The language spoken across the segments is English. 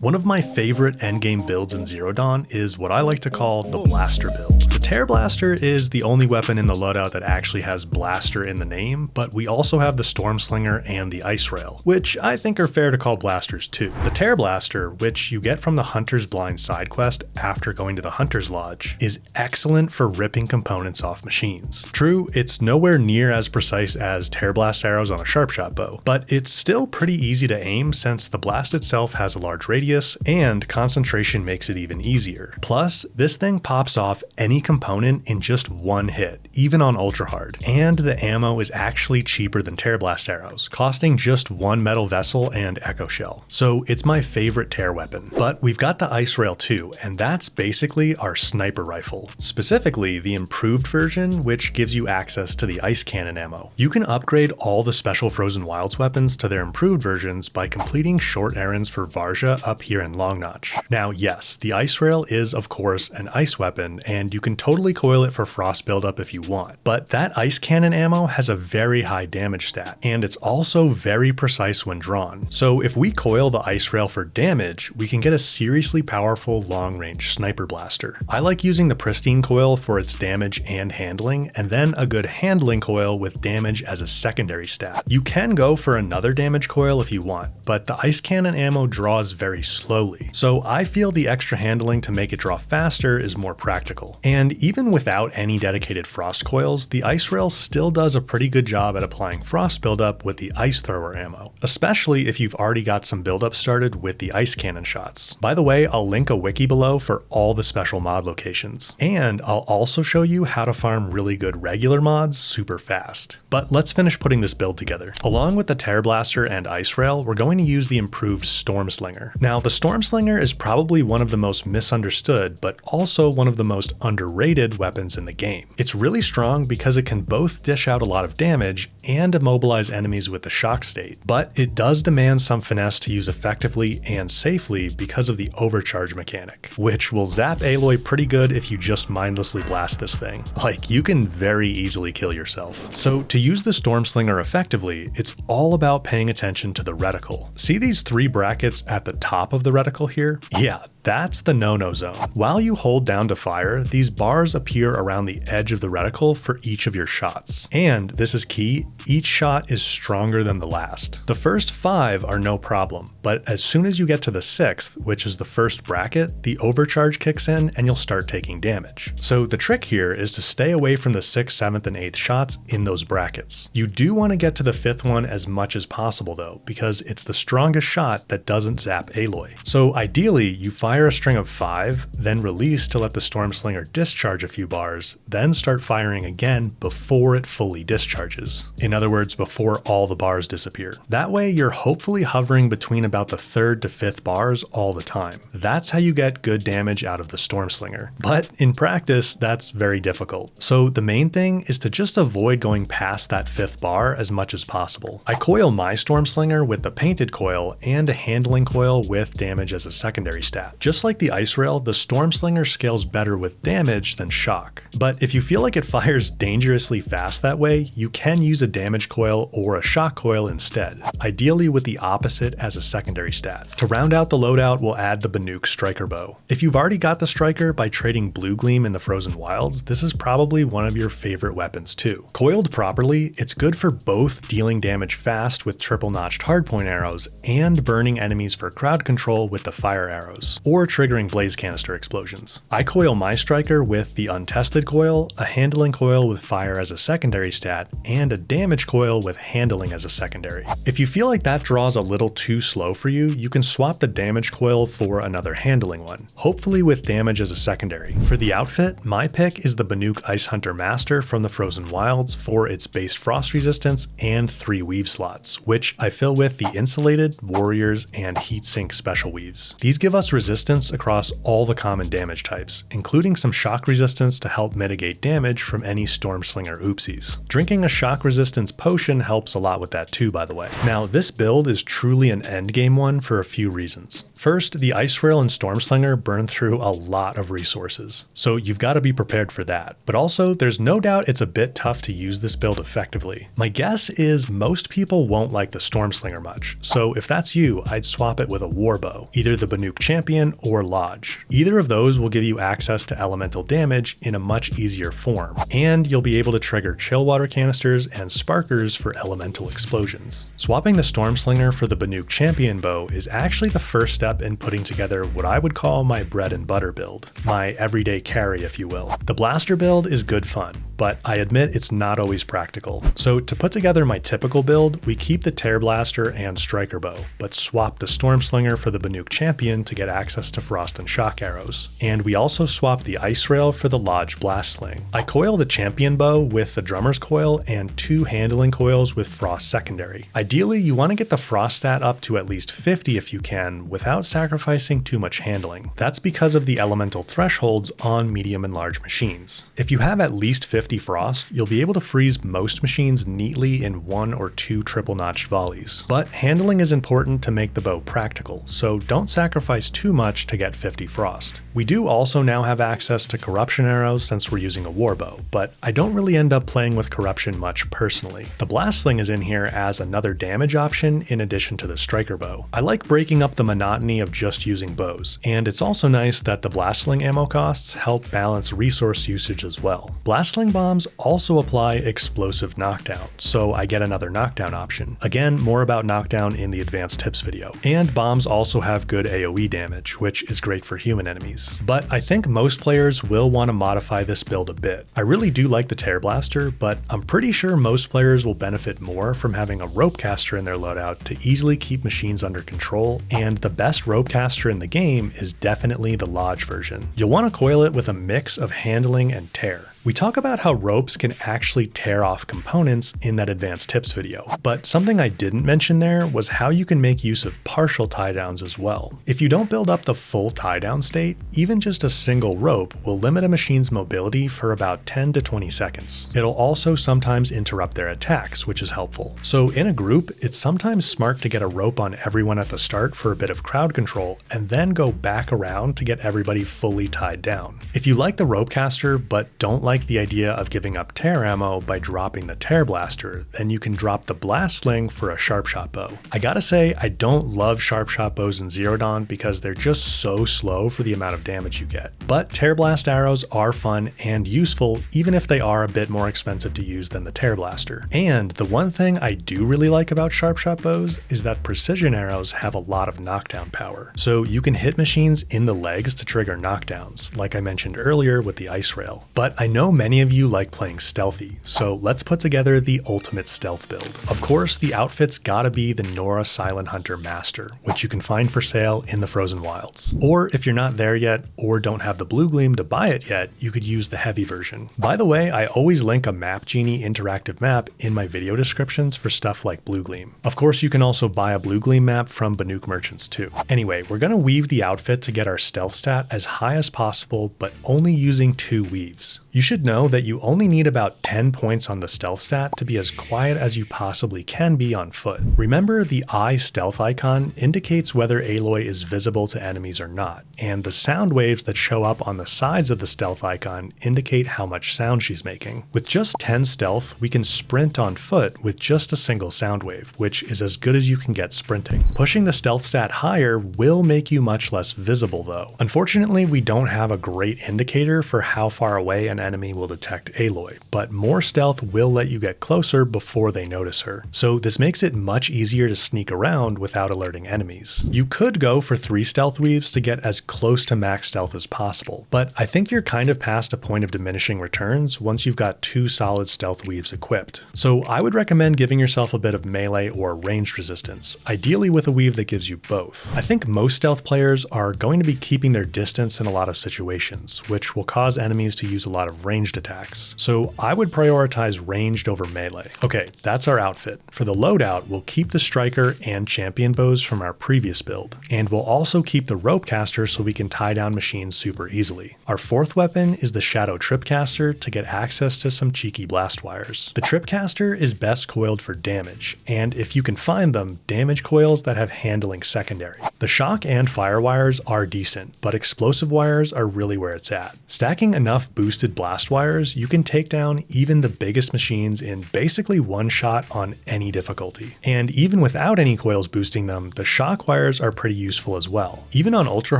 One of my favorite endgame builds in Zero Dawn is what I like to call the Blaster build. The Tear Blaster is the only weapon in the loadout that actually has Blaster in the name, but we also have the Stormslinger and the Ice Rail, which I think are fair to call blasters too. The Tear Blaster, which you get from the Hunter's Blind side quest after going to the Hunter's Lodge, is excellent for ripping components off machines. True, it's nowhere near as precise as Tear Blast arrows on a sharpshot bow, but it's still pretty easy to aim since the blast itself has a large radius and concentration makes it even easier. Plus, this thing pops off any component in just one hit, even on ultra hard. And the ammo is actually cheaper than Tear Blast arrows, costing just one metal vessel and echo shell. So it's my favorite tear weapon. But we've got the Ice Rail too, and that's basically our sniper rifle. Specifically, the improved version, which gives you access to the ice cannon ammo. You can upgrade all the special Frozen Wilds weapons to their improved versions by completing short errands for Varja up here in Long Notch. Now, yes, the Ice Rail is of course an ice weapon, and you can totally coil it for frost buildup if you want, but that ice cannon ammo has a very high damage stat, and it's also very precise when drawn. So if we coil the Ice Rail for damage, we can get a seriously powerful long-range sniper blaster. I like using the pristine coil for its damage and handling, and then a good handling coil with damage as a secondary stat. You can go for another damage coil if you want, but the ice cannon ammo draws very slowly, so I feel the extra handling to make it draw faster is more practical. And even without any dedicated frost coils, the Ice Rail still does a pretty good job at applying frost buildup with the Ice Thrower ammo, especially if you've already got some buildup started with the ice cannon shots. By the way, I'll link a wiki below for all the special mod locations, and I'll also show you how to farm really good regular mods super fast. But let's finish putting this build together. Along with the Tear Blaster and Ice Rail, we're going to use the improved Stormslinger. Now, the Stormslinger is probably one of the most misunderstood, but also one of the most underrated weapons in the game. It's really strong because it can both dish out a lot of damage and immobilize enemies with the shock state, but it does demand some finesse to use effectively and safely because of the overcharge mechanic, which will zap Aloy pretty good if you just mindlessly blast this thing. Like, you can very easily kill yourself. So to use the Stormslinger effectively, it's all about paying attention to the reticle. See these three brackets at the top of the reticle here? Yeah, that's the no-no zone. While you hold down to fire, these bars appear around the edge of the reticle for each of your shots. And this is key, each shot is stronger than the last. The first 5 are no problem, but as soon as you get to the 6th, which is the first bracket, the overcharge kicks in and you'll start taking damage. So the trick here is to stay away from the 6th, 7th, and 8th shots in those brackets. You do want to get to the 5th one as much as possible though, because it's the strongest shot that doesn't zap Aloy. So ideally, you fire a string of 5, then release to let the Stormslinger discharge a few bars, then start firing again before it fully discharges. In other words, before all the bars disappear. That way you're hopefully hovering between about the 3rd to 5th bars all the time. That's how you get good damage out of the Stormslinger. But in practice, that's very difficult. So the main thing is to just avoid going past that 5th bar as much as possible. I coil my Stormslinger with the painted coil and a handling coil with damage as a secondary stat. Just like the Ice Rail, the Stormslinger scales better with damage than shock. But if you feel like it fires dangerously fast that way, you can use a damage coil or a shock coil instead, ideally with the opposite as a secondary stat. To round out the loadout, we'll add the Banuk Striker Bow. If you've already got the Striker by trading Blue Gleam in the Frozen Wilds, this is probably one of your favorite weapons too. Coiled properly, it's good for both dealing damage fast with triple-notched hardpoint arrows and burning enemies for crowd control with the fire arrows, or triggering blaze canister explosions. I coil my Striker with the untested coil, a handling coil with fire as a secondary stat, and a damage coil with handling as a secondary. If you feel like that draws a little too slow for you, you can swap the damage coil for another handling one, hopefully with damage as a secondary. For the outfit, my pick is the Banuk Ice Hunter Master from the Frozen Wilds for its base frost resistance and 3 weave slots, which I fill with the insulated, warriors, and heatsink special weaves. These give us resistance resistance across all the common damage types, including some shock resistance to help mitigate damage from any Stormslinger oopsies. Drinking a shock resistance potion helps a lot with that too, by the way. Now, this build is truly an endgame one for a few reasons. First, the Ice Rail and Stormslinger burn through a lot of resources, so you've got to be prepared for that. But also, there's no doubt it's a bit tough to use this build effectively. My guess is most people won't like the Stormslinger much, so if that's you, I'd swap it with a Warbow, either the Banuk Champion or Lodge. Either of those will give you access to elemental damage in a much easier form, and you'll be able to trigger chill water canisters and sparkers for elemental explosions. Swapping the Stormslinger for the Banuk Champion bow is actually the first step in putting together what I would call my bread and butter build, my everyday carry if you will. The Blaster build is good fun, but I admit it's not always practical. So to put together my typical build, we keep the Tear Blaster and Striker Bow, but swap the Stormslinger for the Banuk Champion to get access to Frost and Shock Arrows. And we also swap the Ice Rail for the Lodge Blast Sling. I coil the Champion Bow with the Drummer's Coil and 2 handling coils with Frost Secondary. Ideally, you want to get the Frost stat up to at least 50 if you can, without sacrificing too much handling. That's because of the elemental thresholds on medium and large machines. If you have at least 50 Frost, you'll be able to freeze most machines neatly in 1 or 2 triple-notched volleys. But handling is important to make the bow practical, so don't sacrifice too much to get 50 Frost. We do also now have access to Corruption Arrows since we're using a Warbow, but I don't really end up playing with Corruption much personally. The Blast Sling is in here as another damage option in addition to the Striker Bow. I like breaking up the monotony of just using bows, and it's also nice that the Blast Sling ammo costs help balance resource usage as well. Blast Sling bombs also apply explosive knockdown, so I get another knockdown option. Again, more about knockdown in the advanced tips video. And bombs also have good AoE damage, which is great for human enemies. But I think most players will want to modify this build a bit. I really do like the Tear Blaster, but I'm pretty sure most players will benefit more from having a Ropecaster in their loadout to easily keep machines under control, and the best Ropecaster in the game is definitely the Lodge version. You'll want to coil it with a mix of handling and tear. We talk about how ropes can actually tear off components in that advanced tips video, but something I didn't mention there was how you can make use of partial tie downs as well. If you don't build up the full tie down state, even just a single rope will limit a machine's mobility for about 10 to 20 seconds. It'll also sometimes interrupt their attacks, which is helpful. So in a group, it's sometimes smart to get a rope on everyone at the start for a bit of crowd control, and then go back around to get everybody fully tied down. If you like the Ropecaster but don't like the idea of giving up tear ammo by dropping the Tear Blaster, then you can drop the Blast Sling for a Sharpshot Bow. I gotta say, I don't love Sharpshot Bows in Zero Dawn because they're just so slow for the amount of damage you get. But Tear Blast arrows are fun and useful, even if they are a bit more expensive to use than the Tear Blaster. And the one thing I do really like about Sharpshot Bows is that precision arrows have a lot of knockdown power. So you can hit machines in the legs to trigger knockdowns, like I mentioned earlier with the Ice Rail. But I know many of you like playing stealthy, so let's put together the ultimate stealth build. Of course, the outfit's gotta be the Nora Silent Hunter Master, which you can find for sale in the Frozen Wilds. Or if you're not there yet, or don't have the Blue Gleam to buy it yet, you could use the heavy version. By the way, I always link a Map Genie interactive map in my video descriptions for stuff like Blue Gleam. Of course, you can also buy a Blue Gleam map from Banuk merchants too. Anyway, we're gonna weave the outfit to get our stealth stat as high as possible, but only using 2 weaves. You should know that you only need about 10 points on the stealth stat to be as quiet as you possibly can be on foot. Remember, the eye stealth icon indicates whether Aloy is visible to enemies or not, and the sound waves that show up on the sides of the stealth icon indicate how much sound she's making. With just 10 stealth, we can sprint on foot with just a single sound wave, which is as good as you can get sprinting. Pushing the stealth stat higher will make you much less visible though. Unfortunately, we don't have a great indicator for how far away an enemy will detect Aloy, but more stealth will let you get closer before they notice her. So this makes it much easier to sneak around without alerting enemies. You could go for 3 stealth weaves to get as close to max stealth as possible, but I think you're kind of past a point of diminishing returns once you've got 2 solid stealth weaves equipped. So I would recommend giving yourself a bit of melee or ranged resistance, ideally with a weave that gives you both. I think most stealth players are going to be keeping their distance in a lot of situations, which will cause enemies to use a lot of ranged attacks. So I would prioritize ranged over melee. Okay, that's our outfit. For the loadout, we'll keep the striker and champion bows from our previous build, and we'll also keep the rope caster so we can tie down machines super easily. Our fourth weapon is the shadow tripcaster to get access to some cheeky blast wires. The tripcaster is best coiled for damage, and if you can find them, damage coils that have handling secondary. The shock and fire wires are decent, but explosive wires are really where it's at. Stacking enough boosted blast wires, you can take down even the biggest machines in basically one shot on any difficulty. And even without any coils boosting them, the shock wires are pretty useful as well. Even on ultra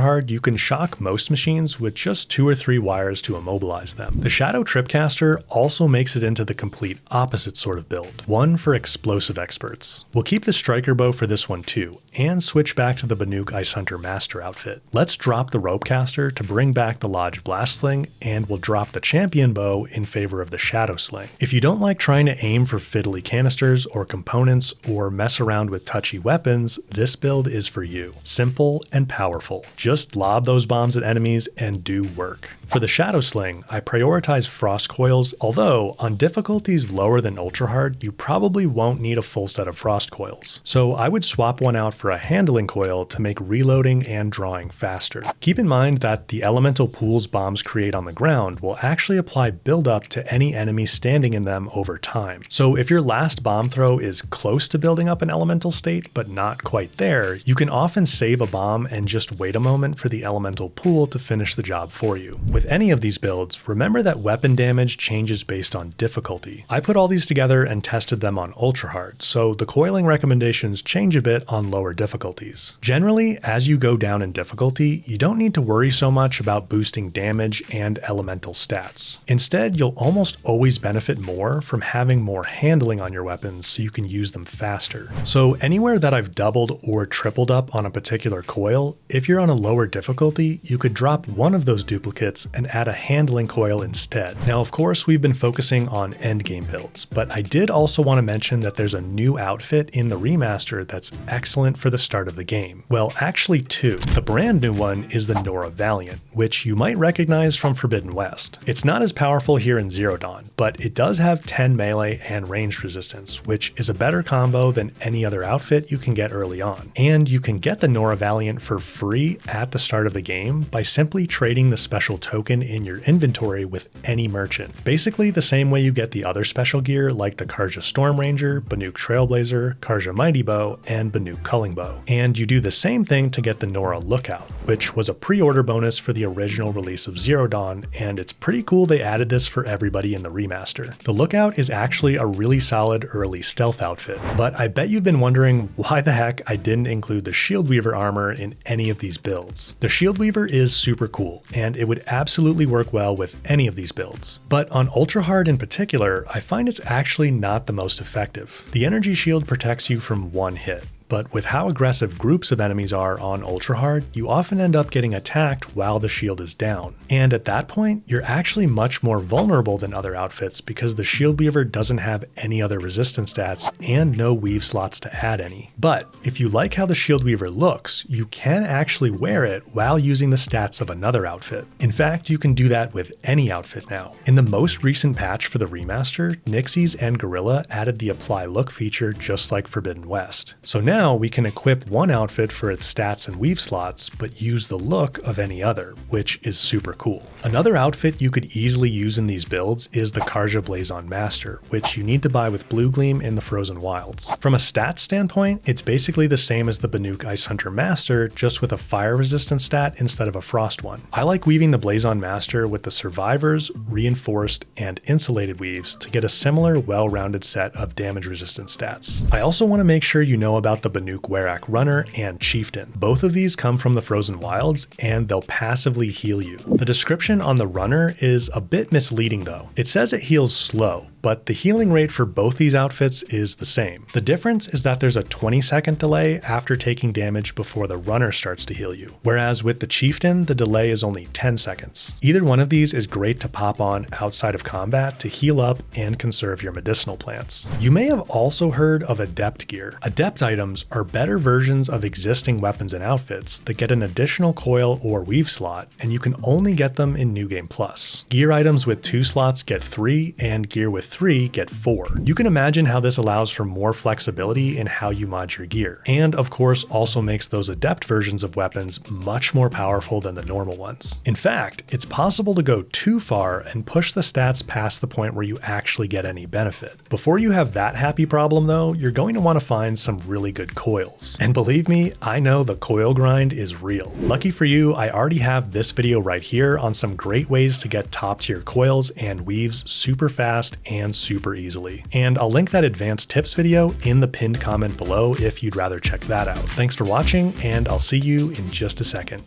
hard, you can shock most machines with just 2 or 3 wires to immobilize them. The shadow tripcaster also makes it into the complete opposite sort of build, one for explosive experts. We'll keep the striker bow for this one too, and switch back to the Banuk Ice Hunter Master outfit. Let's drop the rope caster to bring back the Lodge Blast Sling, and we'll drop the champion bow in favor of the Shadow Sling. If you don't like trying to aim for fiddly canisters or components or mess around with touchy weapons, this build is for you. Simple and powerful. Just lob those bombs at enemies and do work. For the Shadow Sling, I prioritize frost coils, although on difficulties lower than ultra hard, you probably won't need a full set of frost coils. So I would swap one out for a handling coil to make reloading and drawing faster. Keep in mind that the elemental pools bombs create on the ground will actually apply buildup to any enemy standing in them over time. So if your last bomb throw is close to building up an elemental state but not quite there, you can often save a bomb and just wait a moment for the elemental pool to finish the job for you. With any of these builds, remember that weapon damage changes based on difficulty. I put all these together and tested them on ultra hard, so the coiling recommendations change a bit on lower difficulties. Generally, as you go down in difficulty, you don't need to worry so much about boosting damage and elemental stats. Instead, you'll almost always benefit more from having more handling on your weapons so you can use them faster. So anywhere that I've doubled or tripled up on a particular coil, if you're on a lower difficulty, you could drop one of those duplicates and add a handling coil instead. Now, of course, we've been focusing on endgame builds, but I did also want to mention that there's a new outfit in the remaster that's excellent for the start of the game. Well, actually 2. The brand new one is the Nora Valiant, which you might recognize from Forbidden West. It's not as powerful here in Zero Dawn, but it does have 10 melee and ranged resistance, which is a better combo than any other outfit you can get early on. And you can get the Nora Valiant for free at the start of the game by simply trading the special token in your inventory with any merchant. Basically the same way you get the other special gear like the Karja Storm Ranger, Banuk Trailblazer, Karja Mighty Bow, and Banuk Culling Bow. And you do the same thing to get the Nora Lookout, which was a pre-order bonus for the original release of Zero Dawn, and it's pretty cool they added this for everybody in the remaster. The Lookout is actually a really solid early stealth outfit, but I bet you've been wondering why the heck I didn't include the Shield Weaver armor in any of these builds. The Shield Weaver is super cool, and it would absolutely work well with any of these builds. But on ultra hard in particular, I find it's actually not the most effective. The energy shield protects you from one hit, but with how aggressive groups of enemies are on ultra hard, you often end up getting attacked while the shield is down. And at that point, you're actually much more vulnerable than other outfits because the Shield Weaver doesn't have any other resistance stats and no weave slots to add any. But if you like how the Shield Weaver looks, you can actually wear it while using the stats of another outfit. In fact, you can do that with any outfit now. In the most recent patch for the remaster, Nixies and Gorilla added the Apply Look feature just like Forbidden West. So now we can equip one outfit for its stats and weave slots, but use the look of any other, which is super cool. Another outfit you could easily use in these builds is the Karja Blazon Master, which you need to buy with Blue Gleam in the Frozen Wilds. From a stats standpoint, it's basically the same as the Banuk Ice Hunter Master, just with a fire resistance stat instead of a frost one. I like weaving the Blazon Master with the Survivors, Reinforced, and Insulated weaves to get a similar well-rounded set of damage resistance stats. I also want to make sure you know about the Banuk Werak Runner and Chieftain. Both of these come from the Frozen Wilds, and they'll passively heal you. The description on the runner is a bit misleading though. It says it heals slow, but the healing rate for both these outfits is the same. The difference is that there's a 20-second delay after taking damage before the runner starts to heal you, whereas with the Chieftain, the delay is only 10 seconds. Either one of these is great to pop on outside of combat to heal up and conserve your medicinal plants. You may have also heard of Adept gear. Adept items are better versions of existing weapons and outfits that get an additional coil or weave slot, and you can only get them in New Game Plus. Gear items with 2 slots get 3, and gear with 3 get 4. You can imagine how this allows for more flexibility in how you mod your gear, and of course also makes those Adept versions of weapons much more powerful than the normal ones. In fact, it's possible to go too far and push the stats past the point where you actually get any benefit. Before you have that happy problem though, you're going to want to find some really good coils. And believe me, I know the coil grind is real. Lucky for you, I already have this video right here on some great ways to get top tier coils and weaves super fast and super easily. And I'll link that advanced tips video in the pinned comment below if you'd rather check that out. Thanks for watching, and I'll see you in just a second.